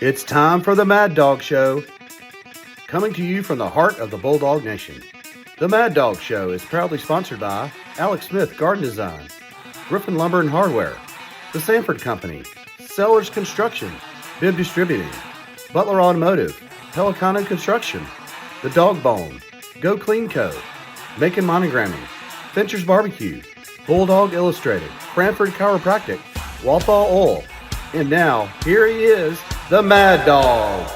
It's time for the MadDawg Show, coming to you from the heart of the Bulldog Nation. The MadDawg Show is proudly sponsored by Alex Smith Garden Design, Griffin Lumber and Hardware, The Sanford Company, Sellers Construction, Bib Distributing, Butler Automotive, Pelicano Construction, The Dog Bone, Go Clean Co., Macon Monogramming, Fincher's Barbecue, Bulldog Illustrated, Cranford Chiropractic, Walthall Oil, and now, here he is, the MadDawg.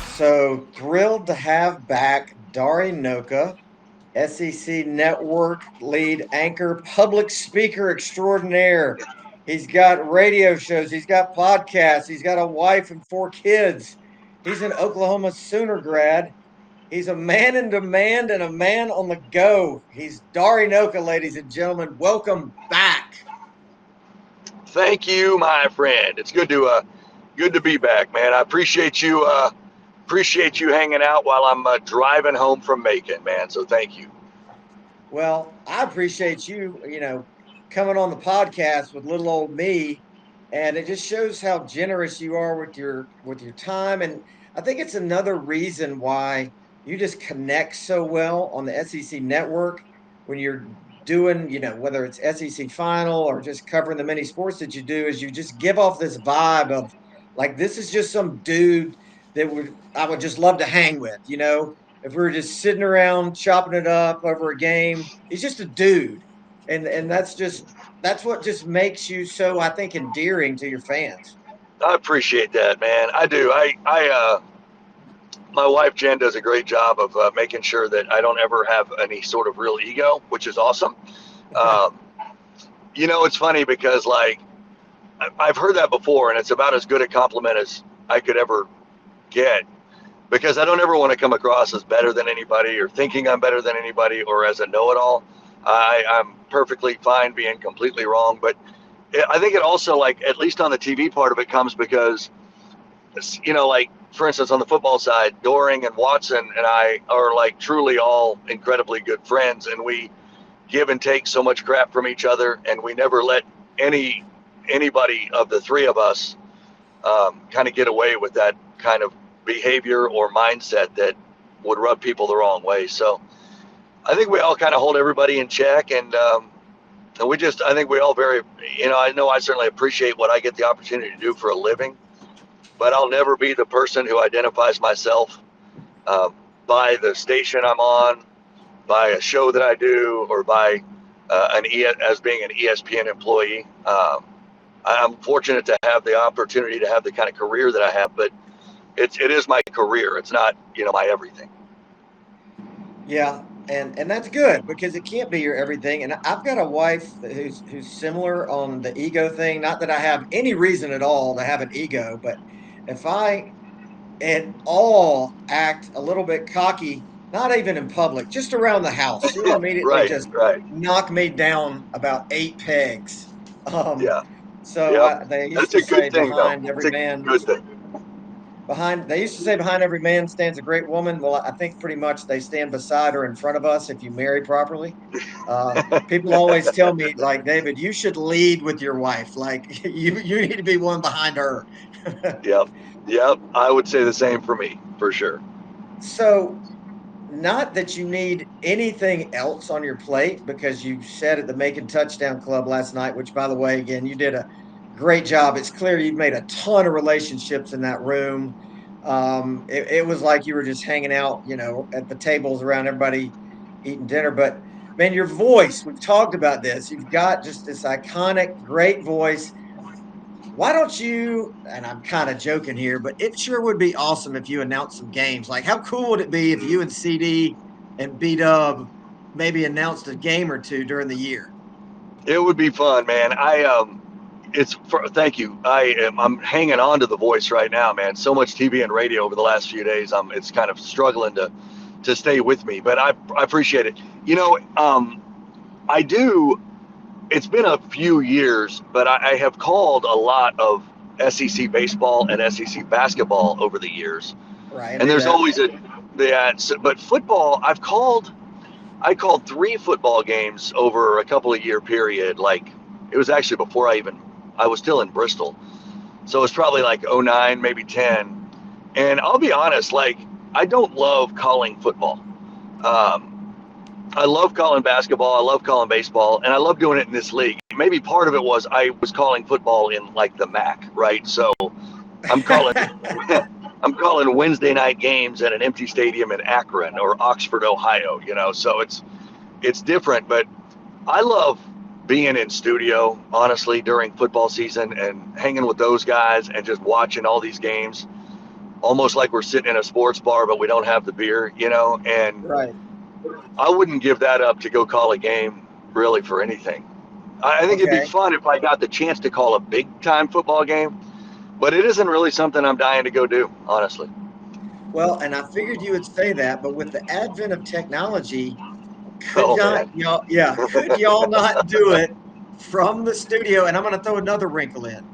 So thrilled to have back Dari Nowkhah, SEC Network lead anchor, public speaker extraordinaire. He's got radio shows, he's got podcasts, he's got a wife and 4 kids. He's an Oklahoma Sooner grad. He's a man in demand and a man on the go. He's Dari Nowkhah, ladies and gentlemen. Welcome back. Thank you, my friend. It's good to be back, man. I appreciate you hanging out while I'm driving home from Macon, man. So thank you. Well, I appreciate you, coming on the podcast with little old me, and it just shows how generous you are with your time. And I think it's another reason why you just connect so well on the SEC network when you're doing, whether it's SEC final or just covering the many sports that you do, is you just give off this vibe of like this is just some dude that would I would just love to hang with. If we were just sitting around chopping it up over a game. He's just a dude, and that's what just makes you so, I think, endearing to your fans. I appreciate that, man. I do. My wife Jen does a great job of making sure that I don't ever have any sort of real ego, which is awesome. Um, it's funny because like I've heard that before, and it's about as good a compliment as I could ever get because I don't ever want to come across as better than anybody or thinking I'm better than anybody or as a know-it-all. I'm perfectly fine being completely wrong, but I think it also, like, at least on the TV part of it, comes because, like, for instance, on the football side, Doring and Watson and I are like truly all incredibly good friends, and we give and take so much crap from each other, and we never let anybody of the three of us kind of get away with that kind of behavior or mindset that would rub people the wrong way. So I think we all kind of hold everybody in check, and I think we all I know I certainly appreciate what I get the opportunity to do for a living, but I'll never be the person who identifies myself by the station I'm on, by a show that I do, or by as being an ESPN employee. I'm fortunate to have the opportunity to have the kind of career that I have, but it is my career. It's not, my everything. Yeah, and that's good because it can't be your everything. And I've got a wife who's similar on the ego thing. Not that I have any reason at all to have an ego, but if I at all act a little bit cocky, not even in public, just around the house, she'll immediately Right, just right. knock me down about 8 pegs. Um, Yeah, so yeah. they used That's to a say good thing, though. behind It's every a man good thing. they used to say behind every man stands a great woman. Well, I think pretty much they stand beside or in front of us if you marry properly. People always tell me, like, David, you should lead with your wife. Like, you need to be one behind her. Yep, yep. I would say the same for me, for sure. So, not that you need anything else on your plate because you said at the Macon Touchdown Club last night, which, by the way, again, you did a great job. It's clear you've made a ton of relationships in that room. It was like you were just hanging out, at the tables around everybody eating dinner. But man, your voice, we've talked about this. You've got just this iconic, great voice. Why don't you, and I'm kind of joking here, but it sure would be awesome if you announced some games. Like, how cool would it be if you and CD and B Dub maybe announced a game or two during the year? It would be fun, man. Thank you. I'm hanging on to the voice right now, man. So much TV and radio over the last few days. It's kind of struggling to stay with me, but I appreciate it. I do. It's been a few years, but I have called a lot of SEC baseball and SEC basketball over the years, Right, I and knew there's that. always but football, I called 3 football games over a couple of year period. Like, it was actually before I was still in Bristol. So it's probably like '09, maybe 10. And I'll be honest, like, I don't love calling football. I love calling basketball. I love calling baseball, and I love doing it in this league. Maybe part of it was I was calling football in like the MAC, right? So I'm calling I'm calling Wednesday night games at an empty stadium in Akron or Oxford, Ohio. So it's different, but I love being in studio, honestly, during football season and hanging with those guys and just watching all these games, almost like we're sitting in a sports bar, but we don't have the beer, and Right. I wouldn't give that up to go call a game really for anything. I think it'd be Okay. fun if I got the chance to call a big time football game, but it isn't really something I'm dying to go do, honestly. Well, and I figured you would say that, but with the advent of technology, Oh man. could y'all not do it from the studio? And I'm going to throw another wrinkle in,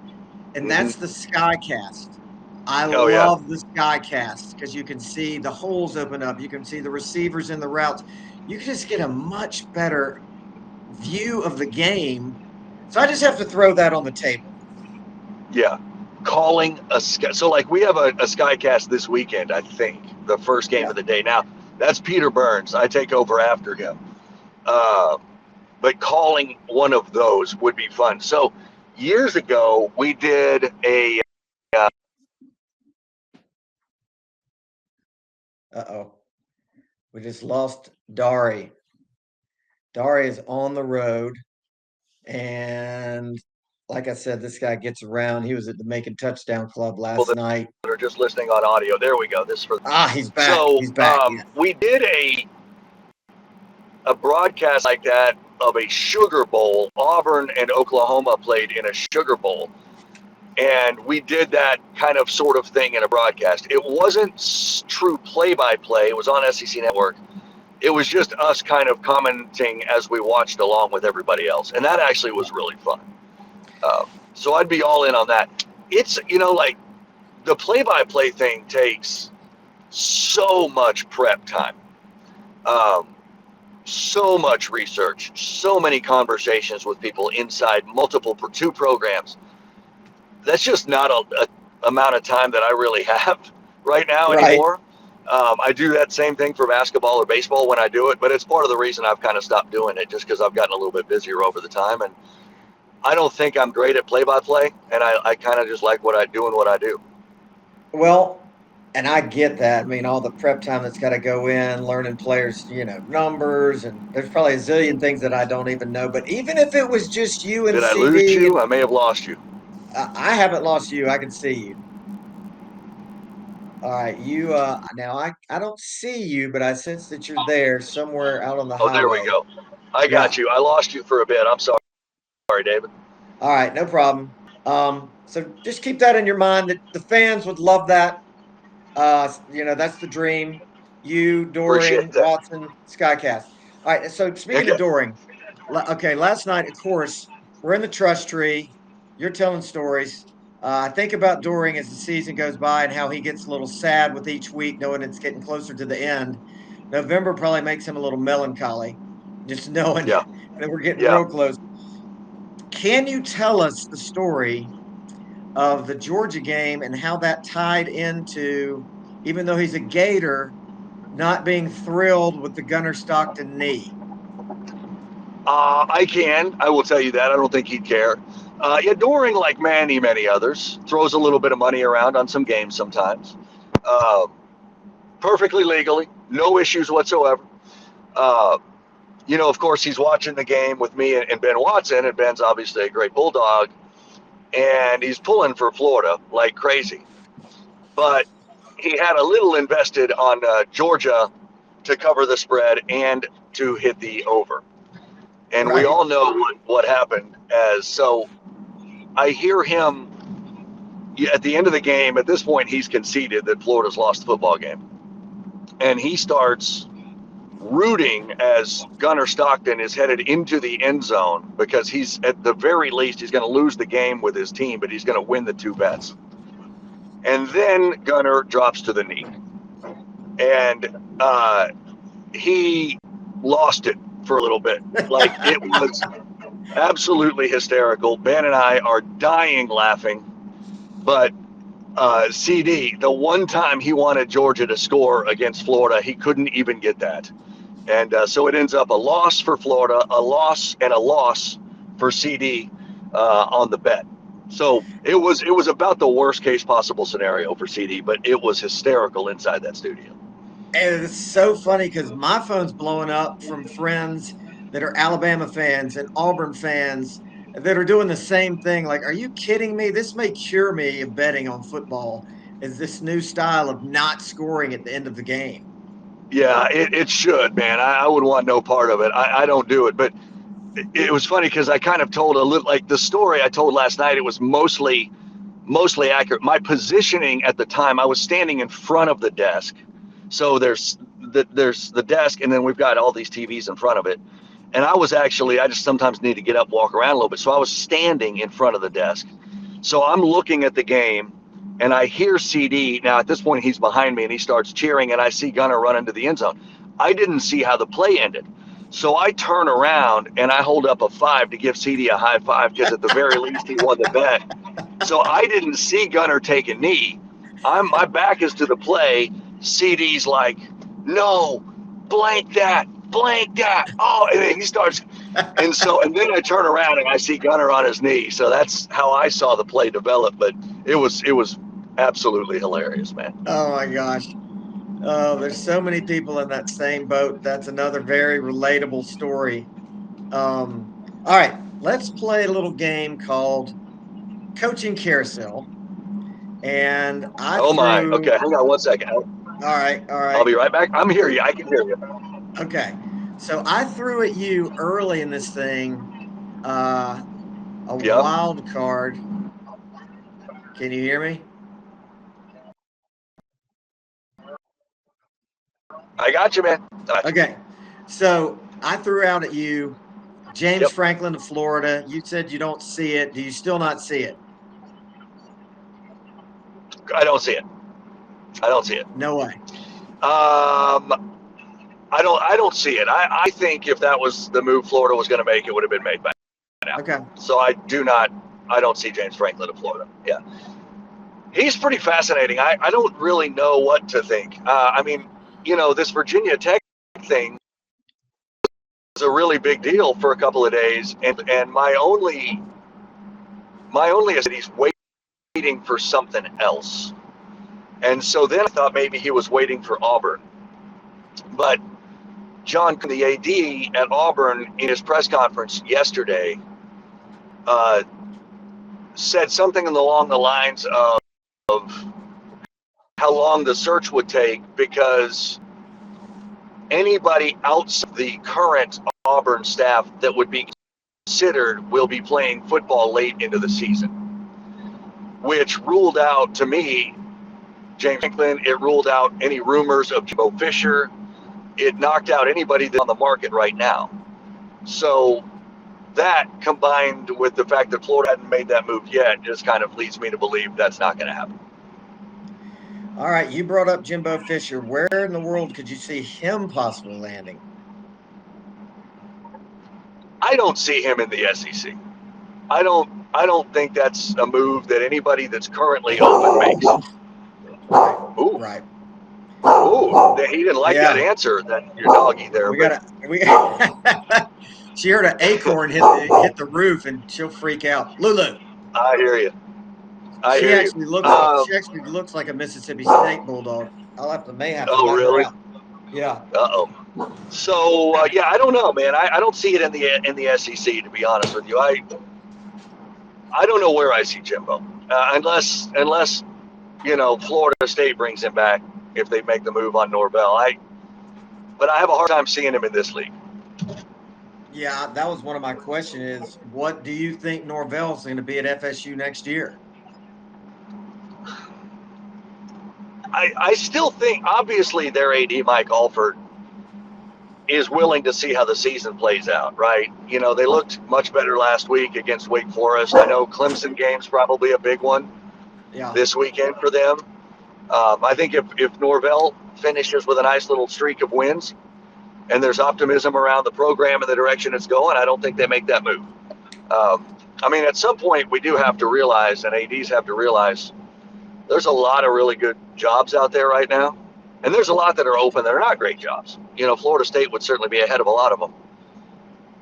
and Hmm. that's the Skycast. I Oh yeah. love the Skycast because you can see the holes open up. You can see the receivers in the routes. You can just get a much better view of the game. So I just have to throw that on the table. Yeah. Calling a sky. So like we have a Skycast this weekend, I think, the first game Yeah. of the day. Now that's Peter Burns. I take over after him. Uh, but calling one of those would be fun. So years ago, we did a. Uh-oh. We just lost Dari. Dari is on the road. And like I said, this guy gets around. He was at the Macon Touchdown Club People last that night. are just listening on audio. There we go. This is for. He's back. So He's back. Yeah. we did a broadcast like that of a Sugar Bowl. Auburn and Oklahoma played in a Sugar Bowl. And we did that kind of sort of thing in a broadcast. It wasn't true play-by-play. It was on SEC Network. It was just us kind of commenting as we watched along with everybody else. And that actually was really fun. So I'd be all in on that. It's, like the play-by-play thing takes so much prep time. So much research, so many conversations with people inside two programs. That's just not a amount of time that I really have right now Right. anymore. I do that same thing for basketball or baseball when I do it, but it's part of the reason I've kind of stopped doing it, just because I've gotten a little bit busier over the time. And I don't think I'm great at play-by-play, and I kind of just like what I do and what I do. Well, and I get that. I mean, all the prep time that's got to go in, learning players, numbers, and there's probably a zillion things that I don't even know. But even if it was just you and Did I lose CV, you? I may have lost you. I haven't lost you. I can see you. All right, you. Now I don't see you, but I sense that you're there somewhere out on the Oh, there we highway. go. I Yeah. got you. I lost you for a bit. I'm sorry, David. All right, no problem. So just keep that in your mind that the fans would love that. That's the dream. You, Doring, Appreciate that. Watson, Skycast. All right. So speaking of Okay. Doring, okay, last night, of course, we're in the trust tree. You're telling stories. I think about Doring as the season goes by and how he gets a little sad with each week, knowing it's getting closer to the end. November probably makes him a little melancholy, just knowing Yeah. that we're getting Yeah. real close. Can you tell us the story of the Georgia game and how that tied into, even though he's a Gator, not being thrilled with the Gunner Stockton knee? I can. I will tell you that. I don't think he'd care. Yeah, Doring, like many others, throws a little bit of money around on some games sometimes. Uh, Perfectly legally, no issues whatsoever. Uh, of course, he's watching the game with me and Ben Watson, and Ben's obviously a great Bulldog, and he's pulling for Florida like crazy. But he had a little invested on Georgia to cover the spread and to hit the over. And we Right. all know what happened so I hear him at the end of the game. At this point, he's conceded that Florida's lost the football game. And he starts rooting as Gunner Stockton is headed into the end zone because he's, at the very least, he's going to lose the game with his team, but he's going to win the two bets. And then Gunner drops to the knee. And he lost it for a little bit. Like, it was absolutely hysterical. Ben and I are dying laughing. But CD, the one time he wanted Georgia to score against Florida, he couldn't even get that. And so it ends up a loss for Florida, a loss and a loss for CD on the bet. So it was about the worst case possible scenario for CD, but it was hysterical inside that studio. And it's so funny because my phone's blowing up from friends that are Alabama fans and Auburn fans that are doing the same thing. Like, are you kidding me? This may cure me of betting on football. Is this new style of not scoring at the end of the game? Yeah, it should, man. I would want no part of it. I don't do it, but it was funny because I kind of told a little, like the story I told last night. It was mostly accurate. My positioning at the time, I was standing in front of the desk. So there's the desk, and then we've got all these TVs in front of it. And I just sometimes need to get up, walk around a little bit. So I was standing in front of the desk. So I'm looking at the game, and I hear CD. Now at this point, he's behind me, and he starts cheering, and I see Gunner run into the end zone. I didn't see how the play ended. So I turn around, and I hold up a 5 to give CD a high five, because at the very least, he won the bet. So I didn't see Gunner take a knee. My back is to the play. CD's like, no, blank that. Oh, and then he starts, and then I turn around and I see Gunner on his knee. So that's how I saw the play develop. But it was absolutely hilarious, man. Oh my gosh. Oh, there's so many people in that same boat. That's another very relatable story. All right, let's play a little game called Coaching Carousel. And I Oh my. threw. Okay, hang on one second. All right. I'll be right back. I'm here. I can hear you. Okay. So I threw at you early in this thing a Yep. wild card. Can you hear me? I got you, man. Okay. So I threw out at you James Yep. Franklin of Florida. You said you don't see it. Do you still not see it? I don't see it. No way. I don't see it. I think if that was the move Florida was going to make, it would have been made by now. Okay. So I don't see James Franklin of Florida. Yeah. He's pretty fascinating. I don't really know what to think. I mean, this Virginia Tech thing was a really big deal for a couple of days. And my only is that he's waiting for something else. And so then I thought maybe he was waiting for Auburn. But John, the AD at Auburn, in his press conference yesterday, said something along the lines of how long the search would take, because anybody outside the current Auburn staff that would be considered will be playing football late into the season, which ruled out, to me, James Franklin. It ruled out any rumors of Jimbo Fisher. It knocked out anybody that's on the market right now. So that, combined with the fact that Florida hadn't made that move yet, just kind of leads me to believe that's not going to happen. All right. You brought up Jimbo Fisher. Where in the world could you see him possibly landing? I don't see him in the SEC. I don't think that's a move that anybody that's currently open makes. Ooh. Right. Ooh, he didn't like that answer, that your doggy there. She heard an acorn hit the roof, and she'll freak out. Lulu. I hear you. She actually looks like a Mississippi State bulldog. May have to let really? her out. Yeah. So I don't know, man. I don't see it in the SEC, to be honest with you. I don't know where I see Jimbo, unless Florida State brings him back if they make the move on Norvell. But I have a hard time seeing him in this league. Yeah, that was one of my questions. Is what do you think Norvell's going to be at FSU next year? I still think, obviously, their AD, Mike Alford, is willing to see how the season plays out, right? They looked much better last week against Wake Forest. I know Clemson game's probably a big one this weekend for them. I think if Norvell finishes with a nice little streak of wins and there's optimism around the program and the direction it's going, I don't think they make that move. I mean, at some point we do have to realize, and ADs have to realize, there's a lot of really good jobs out there right now. And there's a lot that are open that are not great jobs. Florida State would certainly be ahead of a lot of them.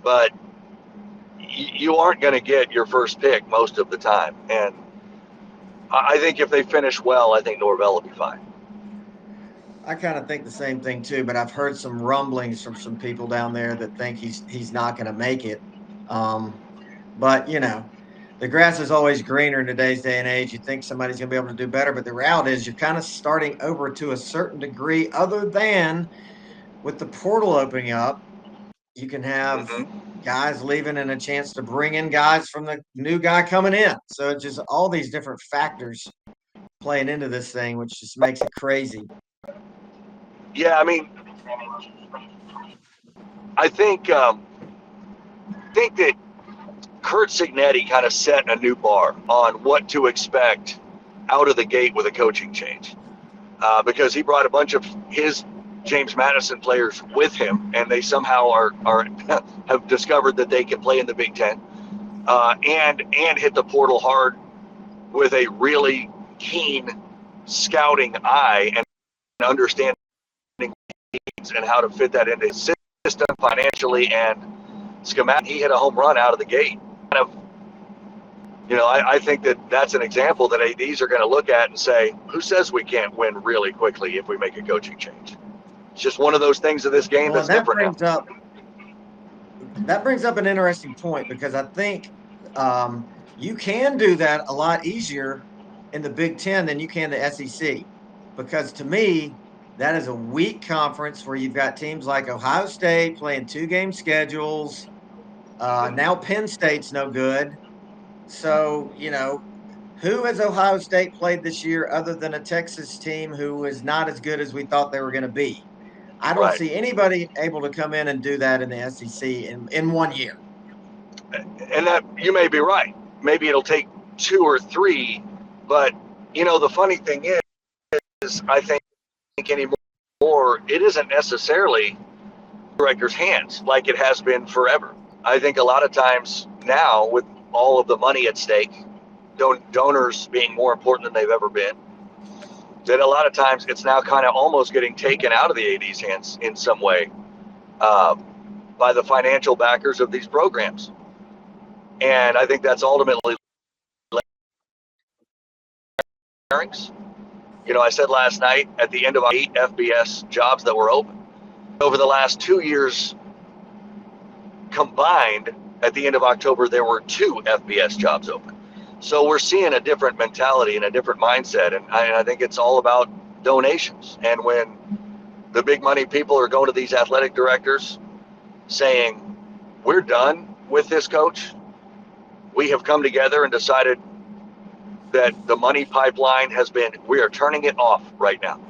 But you aren't going to get your first pick most of the time. And I think if they finish well, I think Norvell will be fine. I kind of think the same thing too, but I've heard some rumblings from some people down there that think he's not going to make it. But the grass is always greener in today's day and age. You think somebody's going to be able to do better, but the reality is you're kind of starting over to a certain degree, other than with the portal opening up. You can have guys leaving and a chance to bring in guys from the new guy coming in. So it's just all these different factors playing into this thing, which just makes it crazy. Yeah, I mean, I think that Kurt Signetti kind of set a new bar on what to expect out of the gate with a coaching change, because he brought a bunch of his James Madison players with him, and they somehow are have discovered that they can play in the Big Ten, and hit the portal hard with a really keen scouting eye and understanding needs and how to fit that into his system financially and schematic. He hit a home run out of the gate. I think that's an example that ADs are going to look at and say, who says we can't win really quickly if we make a coaching change? It's just one of those things of this game that's different now. That brings up an interesting point, because I think you can do that a lot easier in the Big Ten than you can the SEC, because to me, that is a weak conference where you've got teams like Ohio State playing 2-game schedules. Now Penn State's no good. So, who has Ohio State played this year other than a Texas team who is not as good as we thought they were going to be? I don't see anybody able to come in and do that in the SEC in 1 year. And that you may be right. Maybe it'll take 2 or 3, but the funny thing is I think anymore it isn't necessarily director's hands like it has been forever. I think a lot of times now, with all of the money at stake, donors being more important than they've ever been, that a lot of times it's now kind of almost getting taken out of the AD's hands in some way, by the financial backers of these programs. And I think that's ultimately I said last night, at the end of 8 FBS jobs that were open over the last 2 years combined, at the end of October there were 2 FBS jobs open. So we're seeing a different mentality and a different mindset, and I think it's all about donations. And when the big money people are going to these athletic directors saying, we're done with this coach, we have come together and decided that the money pipeline we are turning it off right now.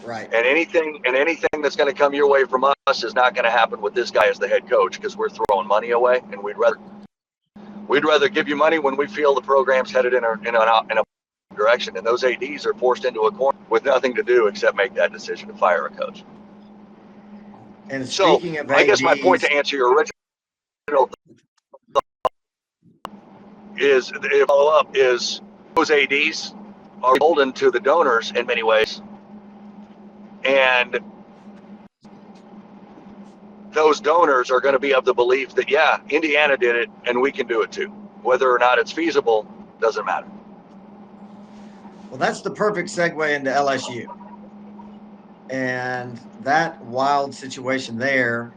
Right. And anything that's going to come your way from us is not going to happen with this guy as the head coach, because we're throwing money away, and we'd rather give you money when we feel the program's headed in a direction. And those ADs are forced into a corner with nothing to do except make that decision to fire a coach. And speaking of I guess my point to answer your original is the follow-up is those ADs are beholden to the donors in many ways, and those donors are going to be of the belief that, yeah, Indiana did it and we can do it too. Whether or not it's feasible doesn't matter. Well, that's the perfect segue into LSU. And that wild situation there,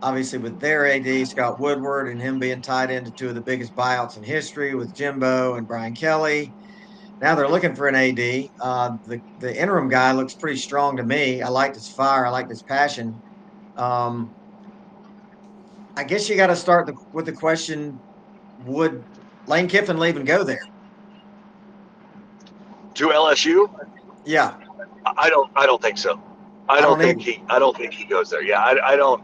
obviously with their AD, Scott Woodward, and him being tied into 2 of the biggest buyouts in history with Jimbo and Brian Kelly. Now they're looking for an AD. The interim guy looks pretty strong to me. I liked his fire. I liked his passion. I guess you got to start with the question, would Lane Kiffin leave and go there? To LSU? Yeah. I don't think so. I don't think he goes there. Yeah, I don't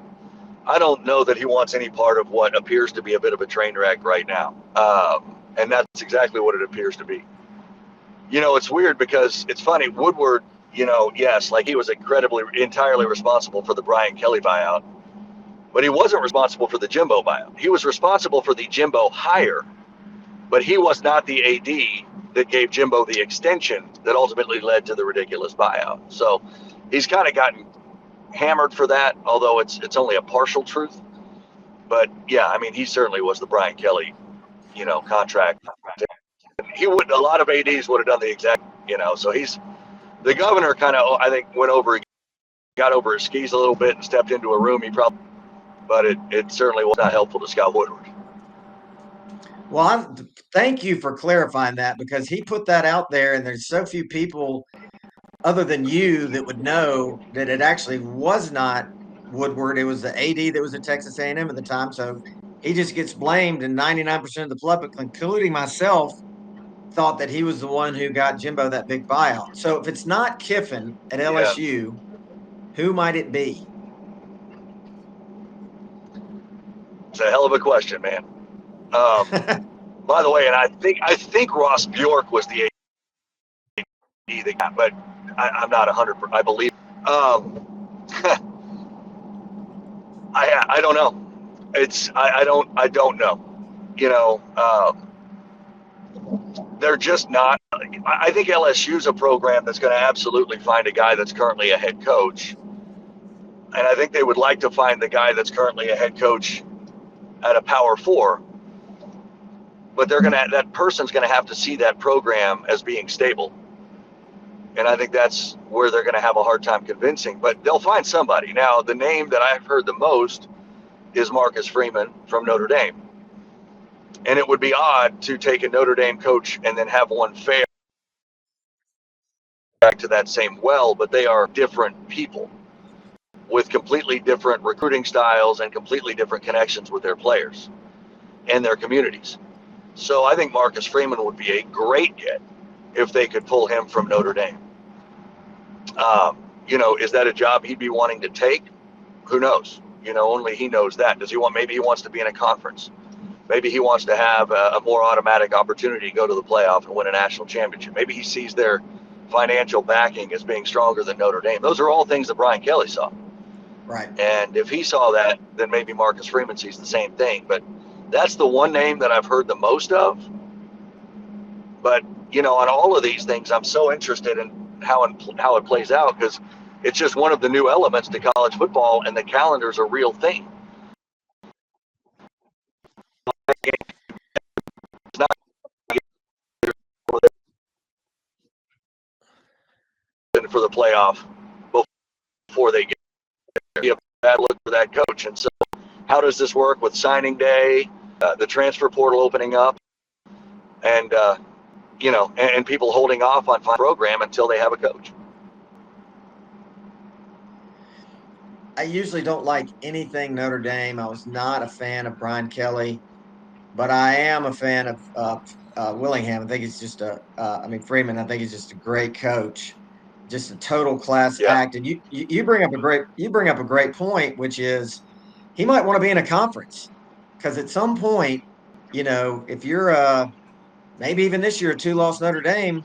know that he wants any part of what appears to be a bit of a train wreck right now. And that's exactly what it appears to be. It's weird because it's funny. Woodward, yes, like he was entirely responsible for the Brian Kelly buyout, but he wasn't responsible for the Jimbo buyout. He was responsible for the Jimbo hire but he was not the AD that gave Jimbo the extension that ultimately led to the ridiculous buyout. So he's kind of gotten hammered for that, although it's only a partial truth. But yeah, I mean, he certainly was the Brian Kelly, contract. He would, a lot of ADs would have done the exact, so he's, the governor kind of, I think, got over his skis a little bit and stepped into a room but it certainly was not helpful to Scott Woodward. Well, thank you for clarifying that, because he put that out there, and there's so few people other than you that would know that it actually was not Woodward. It was the AD that was at Texas A&M at the time. So he just gets blamed, and 99% of the public, including myself, thought that he was the one who got Jimbo that big buyout. So if it's not Kiffin at LSU, who might it be? It's a hell of a question, man. By the way, and I think Ross Bjork was the AD that got, but I'm not 100%. I believe. I don't know. I don't know. They're just not. I think LSU's a program that's going to absolutely find a guy that's currently a head coach, and I think they would like to find the guy that's currently a head coach at a Power 4. But that person's going to have to see that program as being stable. And I think that's where they're going to have a hard time convincing. But they'll find somebody. Now, the name that I've heard the most is Marcus Freeman from Notre Dame. And it would be odd to take a Notre Dame coach and then have one fare back to that same well, but they are different people with completely different recruiting styles and completely different connections with their players and their communities. So I think Marcus Freeman would be a great get if they could pull him from Notre Dame. Is that a job he'd be wanting to take? Who knows? Only he knows that. Maybe he wants to be in a conference. Maybe he wants to have a more automatic opportunity to go to the playoff and win a national championship. Maybe he sees their financial backing as being stronger than Notre Dame. Those are all things that Brian Kelly saw. Right. And if he saw that, then maybe Marcus Freeman sees the same thing. But that's the one name that I've heard the most of. But, on all of these things, I'm so interested in how it plays out, because it's just one of the new elements to college football, and the calendar's a real thing. It's not for the playoff before they get a bad look for that coach. And so how does this work with signing day, the transfer portal opening up, and and people holding off on the program until they have a coach? I usually don't like anything Notre Dame. I was not a fan of Brian Kelly, but I am a fan of Willingham. I think it's just Freeman. I think he's just a great coach, just a total class act. And you bring up a great point, which is he might want to be in a conference, because at some point, if you're maybe even this year, a 2-loss Notre Dame,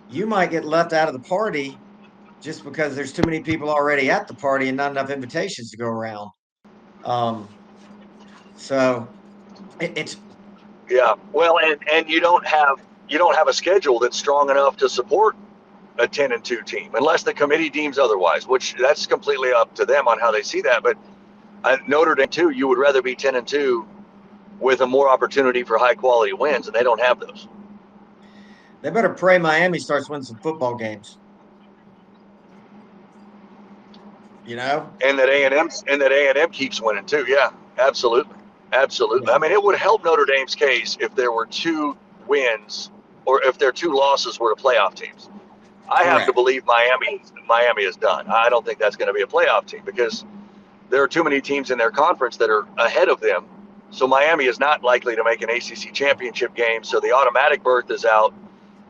you might get left out of the party just because there's too many people already at the party and not enough invitations to go around. So it's well, and you don't have a schedule that's strong enough to support a 10-2 team unless the committee deems otherwise, which that's completely up to them on how they see that. But Notre Dame too, you would rather be 10-2 with a more opportunity for high quality wins, and they don't have those. They better pray Miami starts winning some football games. And that A&M keeps winning too. Yeah, absolutely. Yeah. I mean, it would help Notre Dame's case if there were 2 wins, or if their 2 losses were to playoff teams. I have to believe Miami is done. I don't think that's going to be a playoff team, because there are too many teams in their conference that are ahead of them. So Miami is not likely to make an ACC championship game. So the automatic berth is out,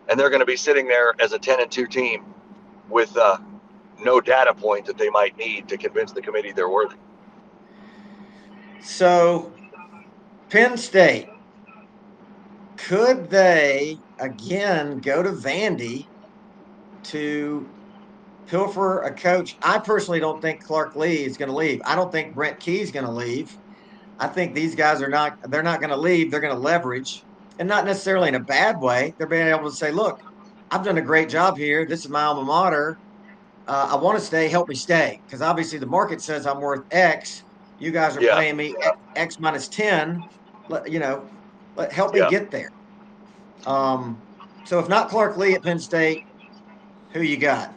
and they're going to be sitting there as a 10-2 team with no data point that they might need to convince the committee they're worthy. So Penn State, could they again go to Vandy to pilfer a coach? I personally don't think Clark Lee is going to leave. I don't think Brent Key is going to leave. I think these guys they're not going to leave. They're going to leverage and not necessarily in a bad way. They're being able to say, look, I've done a great job here. This is my alma mater. I want to stay. Help me stay. Because obviously the market says I'm worth X. You guys are Yeah, paying me X minus 10. Help me yeah. get there. So if not Clark Lee at Penn State, who you got?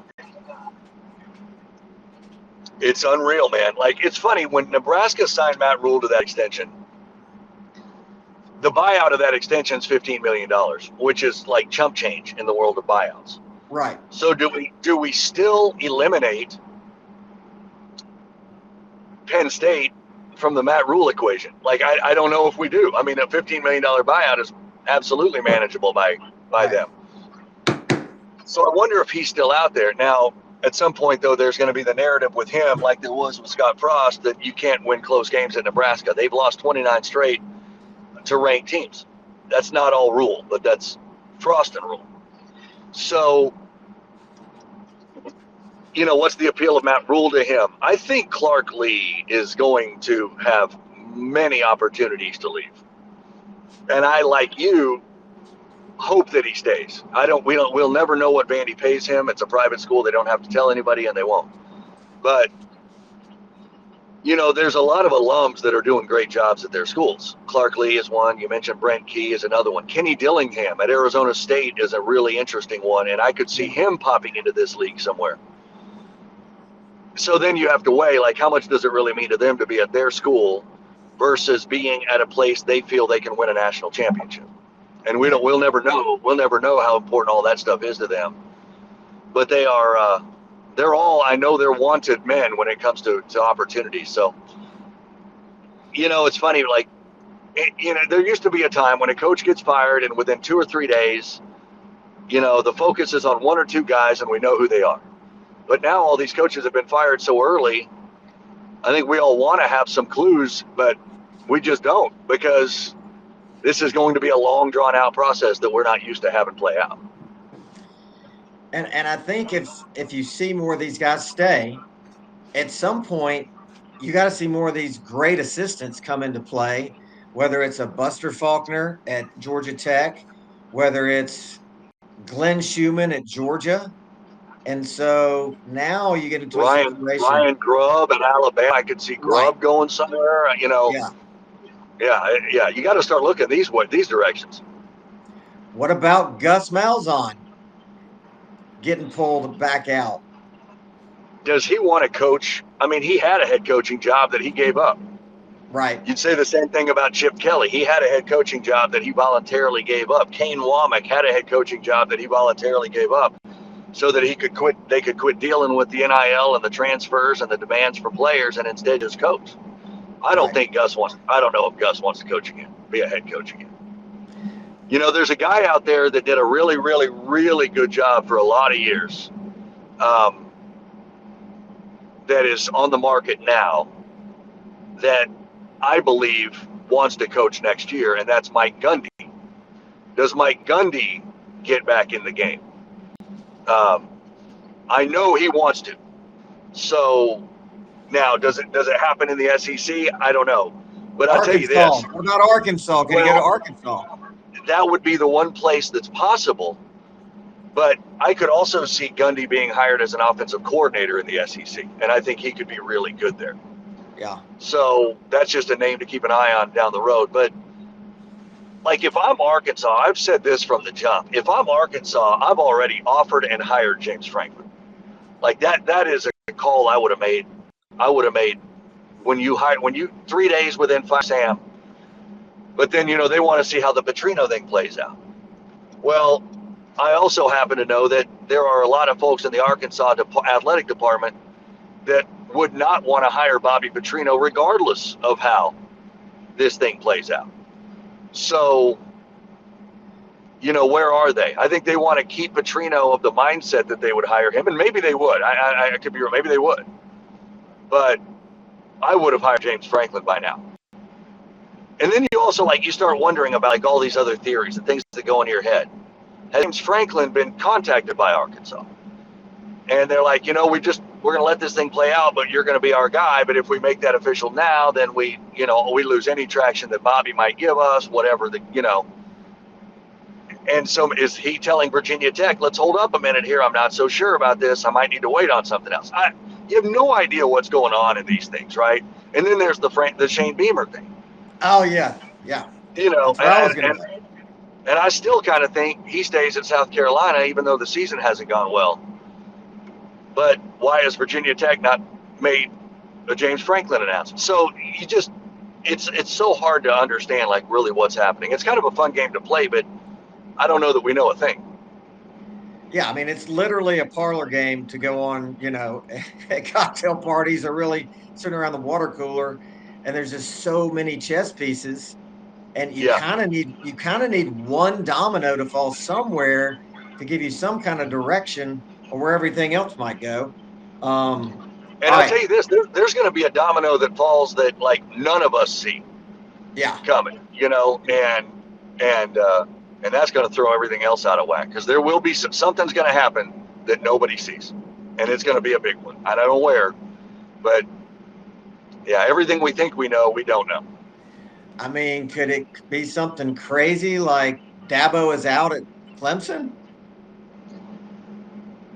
It's unreal, man. Like, it's funny, when Nebraska signed Matt Rule to that extension, the buyout of that extension is $15 million, which is like chump change in the world of buyouts. Right. So do we still eliminate Penn State from the Matt Rule equation? Like, I don't know if we do. I mean, a $15 million buyout is absolutely manageable by Right. them. So I wonder if he's still out there. Now, at some point, though, there's going to be the narrative with him, like there was with Scott Frost, that you can't win close games at Nebraska. They've lost 29 straight to ranked teams. That's not all Rule, but that's Frost and Rule. So, what's the appeal of Matt Rule to him? I think Clark Lee is going to have many opportunities to leave. And I, like you, hope that he stays. We'll never know what Vandy pays him. It's a private school. They don't have to tell anybody, and they won't. But, there's a lot of alums that are doing great jobs at their schools. Clark Lee is one. You mentioned Brent Key is another one. Kenny Dillingham at Arizona State is a really interesting one, and I could see him popping into this league somewhere. So then you have to weigh, like, how much does it really mean to them to be at their school versus being at a place they feel they can win a national championship? And we'll never know. We'll never know how important all that stuff is to them. But they're all, I know they're wanted men when it comes to opportunities. So, it's funny, like, there used to be a time when a coach gets fired and within 2 or 3 days, the focus is on 1 or 2 guys and we know who they are. But now all these coaches have been fired so early, I think we all want to have some clues, but we just don't, because this is going to be a long, drawn-out process that we're not used to having play out. And I think if you see more of these guys stay, at some point, you got to see more of these great assistants come into play, whether it's a Buster Faulkner at Georgia Tech, whether it's Glenn Schumann at Georgia. And so now you get into a situation. Ryan Grubb at Alabama. I could see Grubb going somewhere, Yeah. Yeah. You got to start looking these directions. What about Gus Malzahn getting pulled back out? Does he want to coach? I mean, he had a head coaching job that he gave up. Right. You'd say the same thing about Chip Kelly. He had a head coaching job that he voluntarily gave up. Kane Womack had a head coaching job that he voluntarily gave up so that he could quit. They could quit dealing with the NIL and the transfers and the demands for players and instead just coach. I don't think Gus wants. I don't know if Gus wants to coach again, be a head coach again. There's a guy out there that did a really, really, really good job for a lot of years. That is on the market now. That I believe wants to coach next year, and that's Mike Gundy. Does Mike Gundy get back in the game? I know he wants to. So now, does it happen in the SEC? I don't know. But I'll tell you this. What about Arkansas? Can you go to Arkansas? That would be the one place that's possible. But I could also see Gundy being hired as an offensive coordinator in the SEC, and I think he could be really good there. Yeah. So that's just a name to keep an eye on down the road. But, like, if I'm Arkansas, I've said this from the jump. If I'm Arkansas, I've already offered and hired James Franklin. Like, that is a call I would have made. When you 3 days within 5 Sam. But then, they want to see how the Petrino thing plays out. Well, I also happen to know that there are a lot of folks in the Arkansas athletic department that would not want to hire Bobby Petrino regardless of how this thing plays out. So, where are they? I think they want to keep Petrino of the mindset that they would hire him, and maybe they would. I could be wrong. Maybe they would. But I would have hired James Franklin by now. And then you also, you start wondering about, all these other theories and things that go in your head. Has James Franklin been contacted by Arkansas? And they're like, we're going to let this thing play out, but you're going to be our guy. But if we make that official now, then we lose any traction that Bobby might give us, whatever And so is he telling Virginia Tech, let's hold up a minute here. I'm not so sure about this. I might need to wait on something else. You have no idea what's going on in these things, right? And then there's the Shane Beamer thing. Oh yeah, yeah. You know, That's where I was going to go. and I still kind of think he stays at South Carolina, even though the season hasn't gone well. But why has Virginia Tech not made a James Franklin announcement? So it's so hard to understand like really what's happening. It's kind of a fun game to play, but I don't know that we know a thing. Yeah, I mean, it's literally a parlor game to go on, at cocktail parties or really sitting around the water cooler, and there's just so many chess pieces, and you Yeah. kind of need one domino to fall somewhere to give you some kind of direction or where everything else might go. And All I'll right, tell you this: there's going to be a domino that falls that like none of us see yeah, coming, and that's going to throw everything else out of whack because there will be something's going to happen that nobody sees, and it's going to be a big one. I don't know where, but yeah, everything we think we know, we don't know. I mean, could it be something crazy like Dabo is out at Clemson?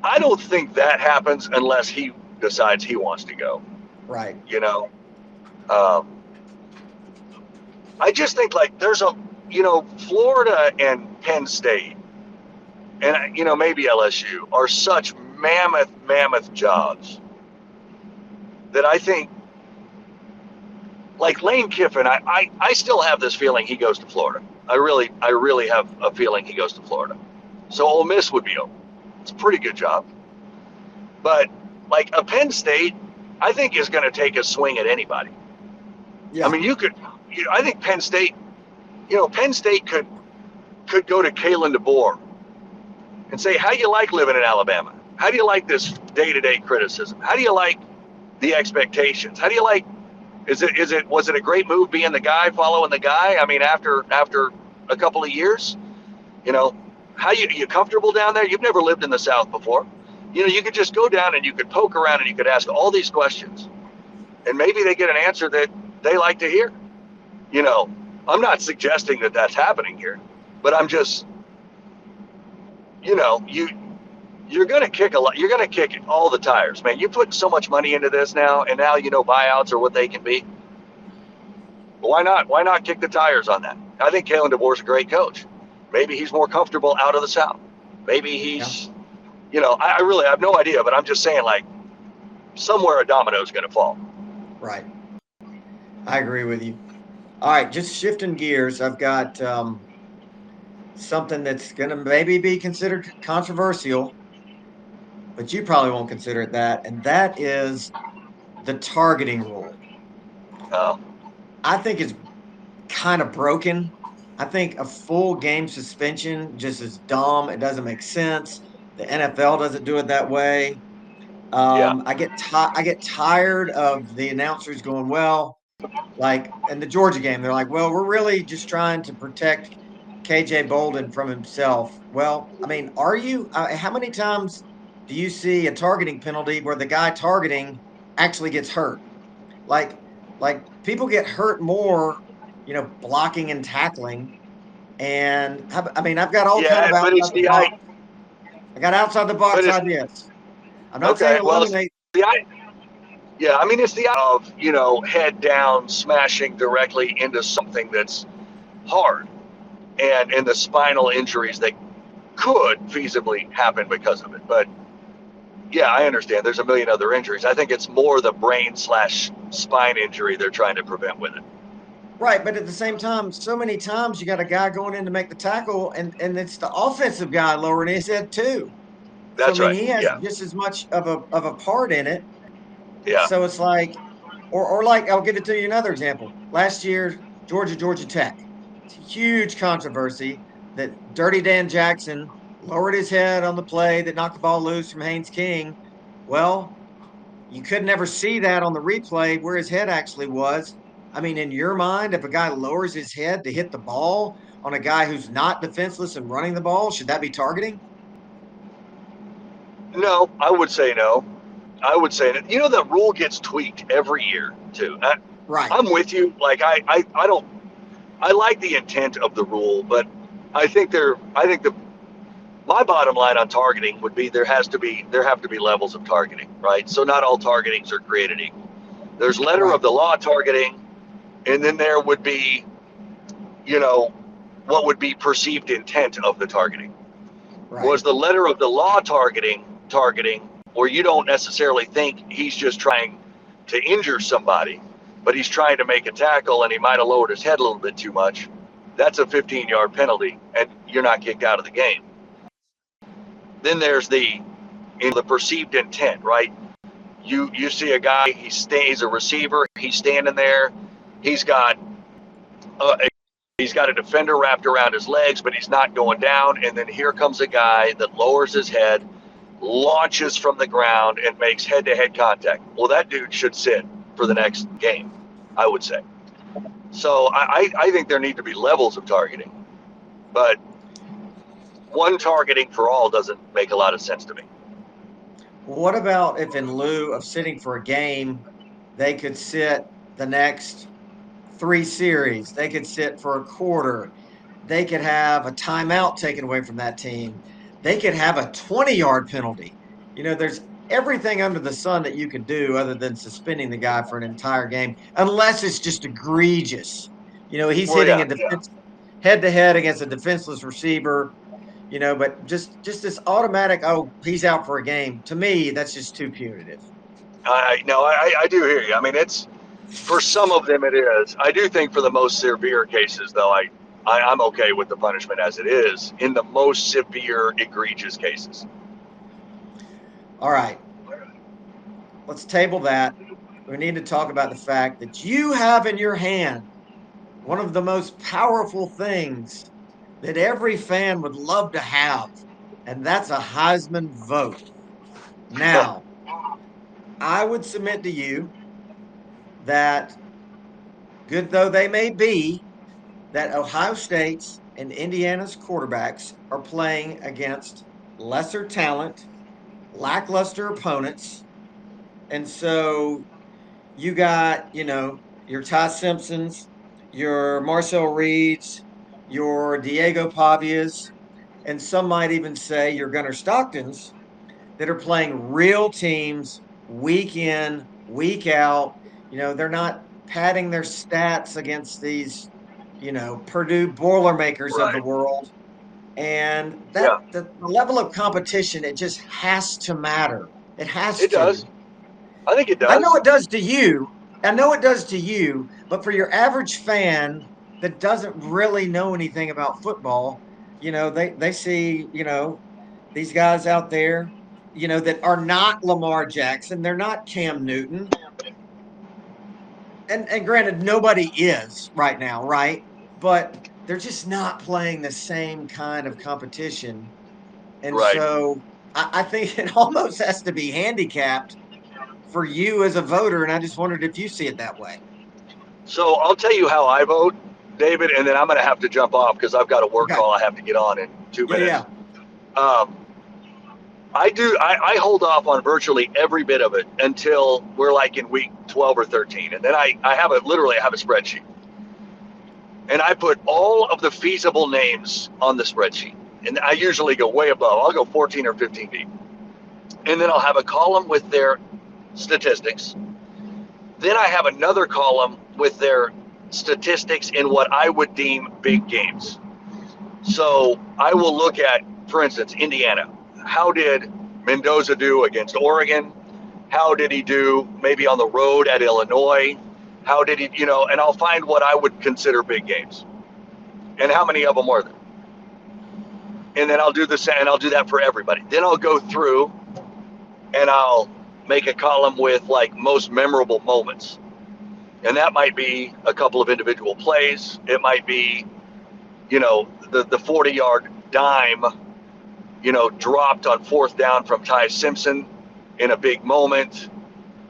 I don't think that happens unless he decides he wants to go. Right. Um, I just think like there's Florida and Penn State and maybe LSU are such mammoth jobs that I think like Lane Kiffin, I still have this feeling he goes to Florida. I really have a feeling he goes to Florida. So Ole Miss would be open. It's a pretty good job. But like a Penn State, I think is going to take a swing at anybody. Yeah. I mean, I think Penn State could go to Kalen DeBoer and say, how do you like living in Alabama? How do you like this day-to-day criticism? How do you like the expectations? How do you like, was it a great move being the guy, following the guy? I mean, after a couple of years, how you comfortable down there? You've never lived in the South before. You could just go down and you could poke around and you could ask all these questions and maybe they get an answer that they like to hear. I'm not suggesting that that's happening here, but I'm just, you're going to kick you're going to kick all the tires, man. You put so much money into this now, and now, buyouts are what they can be. But why not kick the tires on that? I think Kalen DeBoer's a great coach. Maybe he's more comfortable out of the South. Maybe he's, I really have no idea, but I'm just saying like somewhere a domino is going to fall. Right. I agree with you. All right, just shifting gears. I've got something that's going to maybe be considered controversial, but you probably won't consider it that, and that is the targeting rule. Oh. I think it's kind of broken. I think a full game suspension just is dumb. It doesn't make sense. The NFL doesn't do it that way. Yeah. I get tired of the announcers going, well, like in the Georgia game, they're like, well, we're really just trying to protect KJ Bolden from himself. Well, I mean, are you? How many times do you see a targeting penalty where the guy targeting actually gets hurt? Like, like people get hurt more, blocking and tackling. And I mean, I've got all kind of Yeah, but it's outside the the box. I got outside the but box it's ideas. I'm not saying okay. Well, it's eliminate. the yeah. I mean, it's the of head down, smashing directly into something that's hard, and the spinal injuries that could feasibly happen because of it. But yeah, I understand. There's a million other injuries. I think it's more the brain/spine injury they're trying to prevent with it. Right, but at the same time, so many times you got a guy going in to make the tackle, and it's the offensive guy lowering his head too. So I That's mean, right. he has Yeah. just as much of a part in it. Yeah. So it's like, or like I'll give it to you another example. Last year, Georgia Tech, it's a huge controversy that Dirty Dan Jackson lowered his head on the play that knocked the ball loose from Haynes King. Well, you could never see that on the replay where his head actually was. I mean, in your mind, if a guy lowers his head to hit the ball on a guy who's not defenseless and running the ball, should that be targeting? No, I would say no. I would say that the rule gets tweaked every year too. Right. I'm with you. Like I don't. I like the intent of the rule, but I think my bottom line on targeting would be there have to be levels of targeting, right? So not all targetings are created equal. There's letter of the law targeting, and then there would be, what would be perceived intent of the targeting. Right. Was the letter of the law targeting, where you don't necessarily think he's just trying to injure somebody, but he's trying to make a tackle and he might have lowered his head a little bit too much? That's a 15-yard penalty, and you're not kicked out of the game. Then there's the perceived intent, right? You see a guy, he's a receiver, he's standing there, he's got a defender wrapped around his legs, but he's not going down, and then here comes a guy that lowers his head, launches from the ground, and makes head-to-head contact. Well, that dude should sit for the next game, I would say. So I think there need to be levels of targeting, but one targeting for all doesn't make a lot of sense to me. What about if in lieu of sitting for a game, they could sit the next 3 series? They could sit for a quarter. They could have a timeout taken away from that team. They could have a 20-yard penalty. There's everything under the sun that you could do other than suspending the guy for an entire game, unless it's just egregious. He's hitting a defense head-to-head against a defenseless receiver. But just this automatic, he's out for a game. To me, that's just too punitive. I do hear you. I mean, it's, for some of them it is. I do think for the most severe cases, though, I'm okay with the punishment as it is in the most severe, egregious cases. All right. Let's table that. We need to talk about the fact that you have in your hand one of the most powerful things that every fan would love to have, and that's a Heisman vote. Now, I would submit to you that, good though they may be, that Ohio State's and Indiana's quarterbacks are playing against lesser talent, lackluster opponents. And so you got, your Ty Simpsons, your Marcel Reeds, your Diego Pavias, and some might even say your Gunnar Stocktons that are playing real teams week in, week out. They're not padding their stats against these, Purdue Boilermakers of the world. And the level of competition, it just has to matter. It has to. It does. I think it does. I know it does to you. But for your average fan that doesn't really know anything about football, they see, these guys out there, that are not Lamar Jackson. They're not Cam Newton. And granted, nobody is right now, right? But they're just not playing the same kind of competition. And so I think it almost has to be handicapped for you as a voter. And I just wondered if you see it that way. So I'll tell you how I vote, David, and then I'm going to have to jump off because I've got a work call I have to get on in 2 minutes. Yeah. I hold off on virtually every bit of it until we're like in week 12 or 13. And then I have a spreadsheet. And I put all of the feasible names on the spreadsheet. And I usually go way above. I'll go 14 or 15 deep. And then I'll have a column with their statistics. Then I have another column with their statistics in what I would deem big games. So I will look at, for instance, Indiana. How did Mendoza do against Oregon? How did he do maybe on the road at Illinois? How did he, and I'll find what I would consider big games. And how many of them were there? And then I'll do the same, and I'll do that for everybody. Then I'll go through and I'll make a column with like most memorable moments. And that might be a couple of individual plays. It might be, the 40-yard dime, dropped on 4th down from Ty Simpson in a big moment.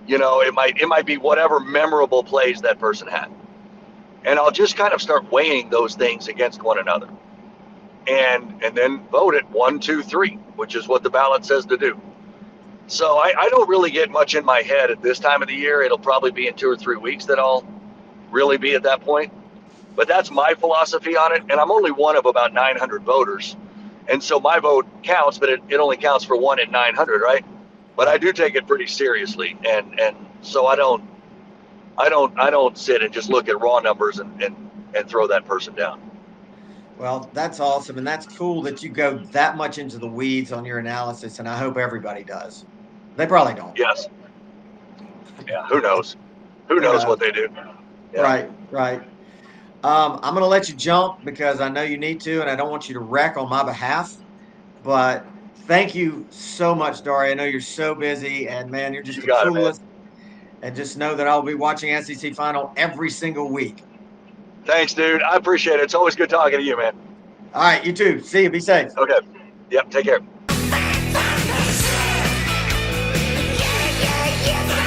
It might be whatever memorable plays that person had. And I'll just kind of start weighing those things against one another. And then vote it 1, 2, 3, which is what the ballot says to do. So I don't really get much in my head at this time of the year. It'll probably be in 2 or 3 weeks that I'll really be at that point. But that's my philosophy on it, and I'm only one of about 900 voters, and so my vote counts, but it only counts for 1 in 900, right? But I do take it pretty seriously, and so I don't sit and just look at raw numbers and throw that person down. Well, that's awesome. And that's cool that you go that much into the weeds on your analysis. And I hope everybody does. They probably don't. Yes. Yeah. Who knows? Who Who knows knows? what they do? Yeah. Right, right. I'm going to let you jump because I know you need to, and I don't want you to wreck on my behalf. But thank you so much, Dari. I know you're so busy, and man, you're just You the got it, man. coolest. And just know that I'll be watching SEC Final every single week. Thanks, dude. I appreciate it. It's always good talking to you, man. All right, you too. See you. Be safe. Okay. Yep. Take care. Yeah, yeah, yeah.